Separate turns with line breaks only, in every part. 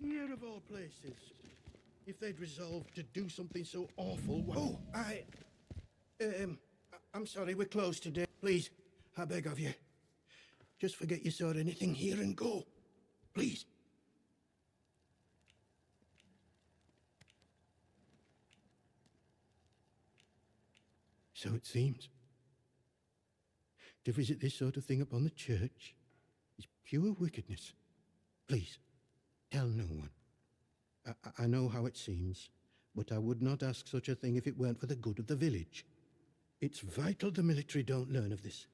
Here of all places. If they'd resolved to do something so awful... Oh, I'm sorry, we're closed today. Please, I beg of you. Just forget you saw anything here and go. Please. So it seems. To visit this sort of thing upon the church is pure wickedness. Please, tell no one. I know how it seems, but I would not ask such a thing if it weren't for the good of the village. It's vital the military don't learn of this.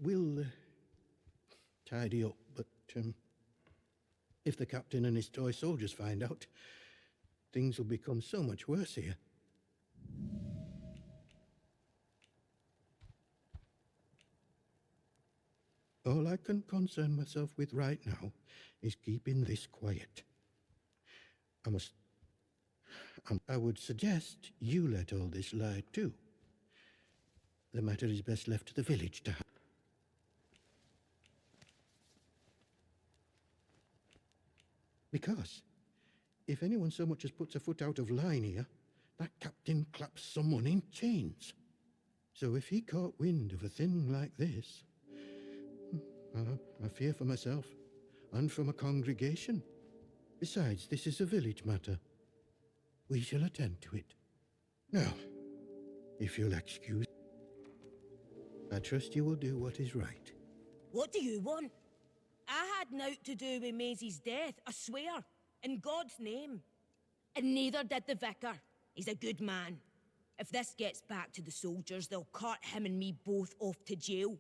We'll tidy up, but if the captain and his toy soldiers find out, things will become so much worse here. All I can concern myself with right now is keeping this quiet. I would suggest you let all this lie too. The matter is best left to the village to handle. Because if anyone so much as puts a foot out of line here, that captain claps someone in chains. So if he caught wind of a thing like this, I fear for myself and for my congregation. Besides, this is a village matter. We shall attend to it. Now, if you'll excuse, I trust you will do what is right.
What do you want? I had naught to do with Maisie's death, I swear, in God's name. And neither did the vicar. He's a good man. If this gets back to the soldiers, they'll cart him and me both off to jail.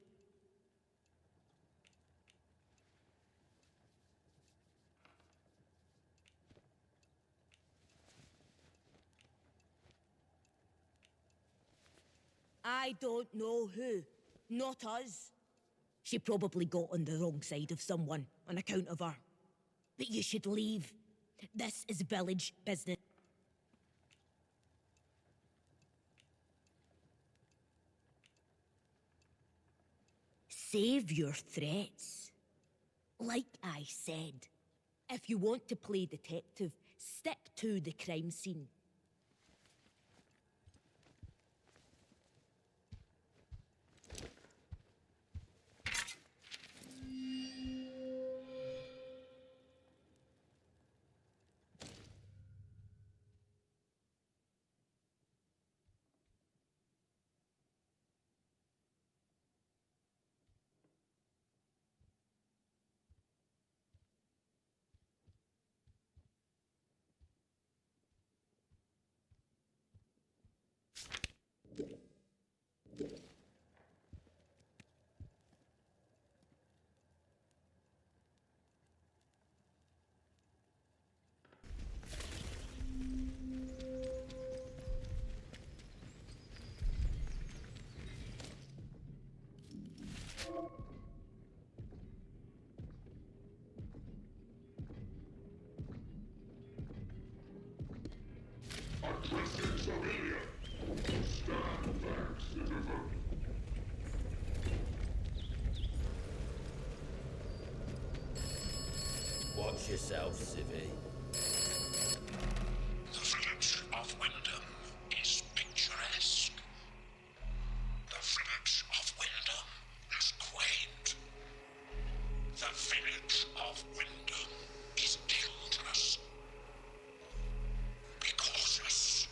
I don't know who. Not us. She probably got on the wrong side of someone on account of her. But you should leave. This is village business. Save your threats. Like I said, if you want to play detective, stick to the crime scene.
Watch yourself, civvy.
The village of Wyndham is picturesque. The village of Wyndham is quaint. The village of Wyndham is dangerous. Be cautious.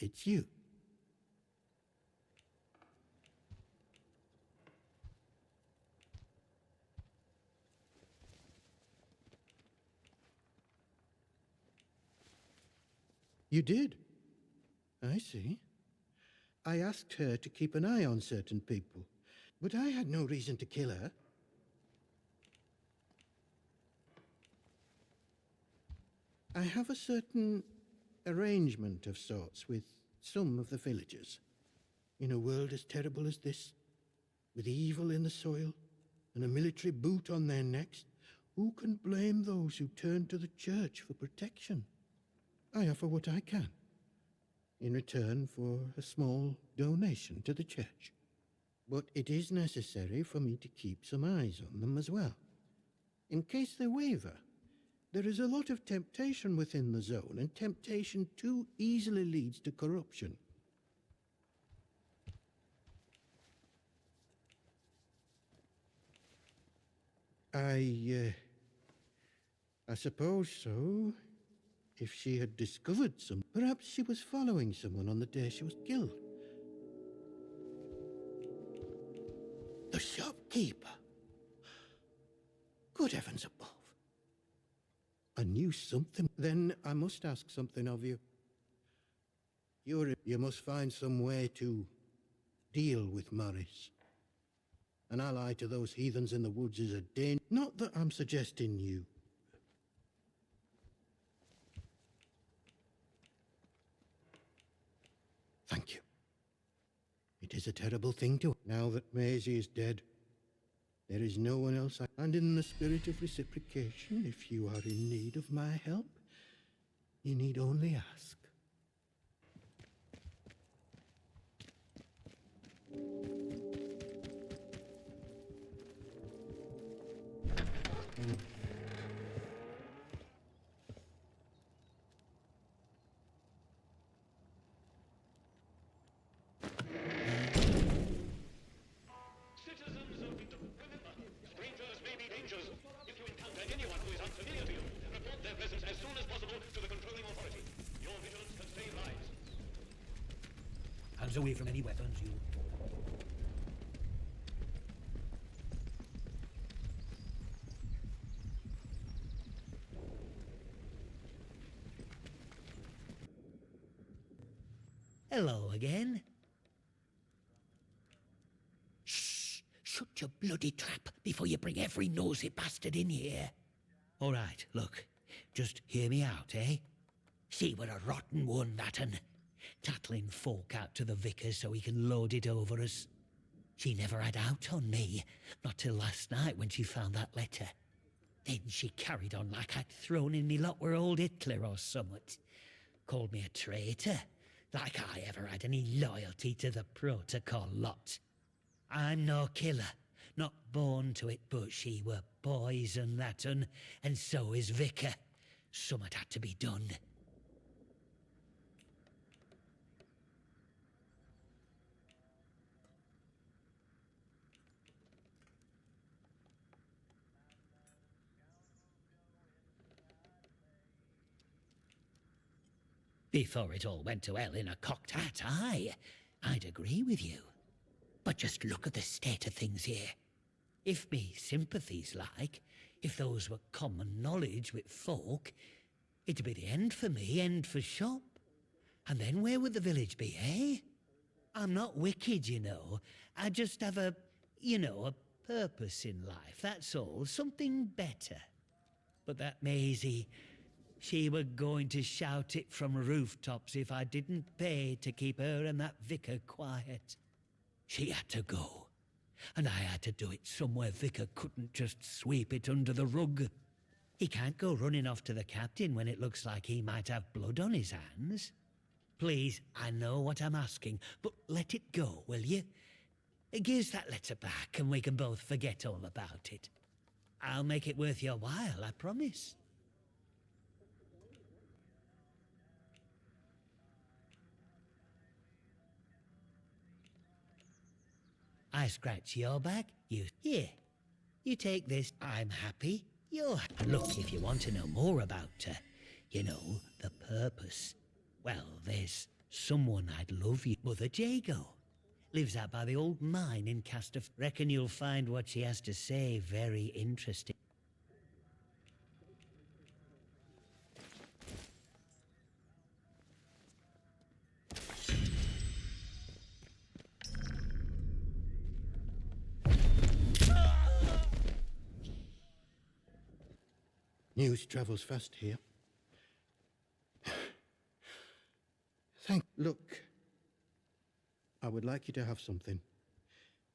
it's you. You did? I see. I asked her to keep an eye on certain people, but I had no reason to kill her. I have a certain arrangement of sorts with some of the villagers. In a world as terrible as this, with evil in the soil and a military boot on their necks, who can blame those who turn to the church for protection? I offer what I can, in return for a small donation to the church. But it is necessary for me to keep some eyes on them as well, in case they waver. There is a lot of temptation within the zone, and temptation too easily leads to corruption. I suppose so. If she had discovered some, perhaps she was following someone on the day she was killed. The shopkeeper. Good heavens above. I knew something. Then I must ask something of you. You must find some way to deal with Morris. An ally to those heathens in the woods is a danger. Not that I'm suggesting you. Thank you. It is a terrible thing to... Now that Maisie is dead, there is no one else. And in the spirit of reciprocation, if you are in need of my help, you need only ask.
Hands away from any weapons, you. Hello again. Shh! Shut your bloody trap before you bring every nosy bastard in here. All right, look. Just hear me out, eh? She were a rotten one, that un. Tattling folk out to the vicar so he can load it over us. She never had out on me, not till last night when she found that letter. Then she carried on like I'd thrown in me lot were old Hitler or summat. Called me a traitor, like I ever had any loyalty to the protocol lot. I'm no killer, not born to it, but she were poison, that un, and so is vicar. Summat had to be done. Before it all went to hell in a cocked hat, I'd agree with you. But just look at the state of things here. If me sympathies like, if those were common knowledge with folk, it'd be the end for me, end for shop. And then where would the village be, eh? I'm not wicked, you know. I just have a purpose in life, that's all. Something better. But that Maisie... she were going to shout it from rooftops if I didn't pay to keep her and that vicar quiet. She had to go, and I had to do it somewhere vicar couldn't just sweep it under the rug. He can't go running off to the captain when it looks like he might have blood on his hands. Please, I know what I'm asking, but let it go, will you? Give us that letter back and we can both forget all about it. I'll make it worth your while, I promise. I scratch your back, here. You take this, I'm happy, you're happy. Look, if you want to know more about her, the purpose, well, there's Someone I'd love you. Mother Jago. Lives out by the old mine in Castaf. Reckon you'll find what she has to say very interesting.
News travels fast here. Look, I would like you to have something.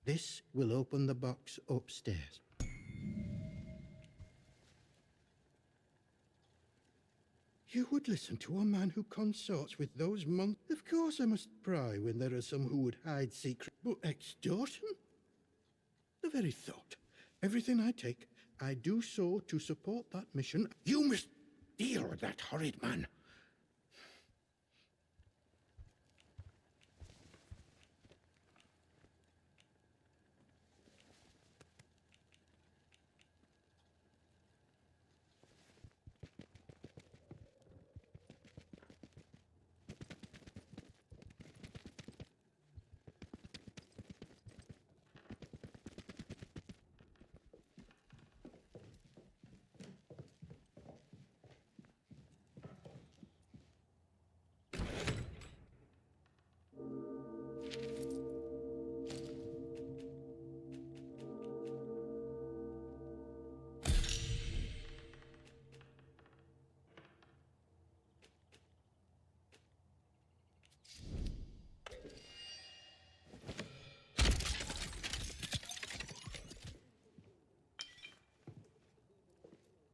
This will open the box upstairs. You would listen to a man who consorts with those monks? Of course I must pry when there are some who would hide secrets. But extortion? The very thought. Everything I take, I do so to support that mission. You must deal with that horrid man.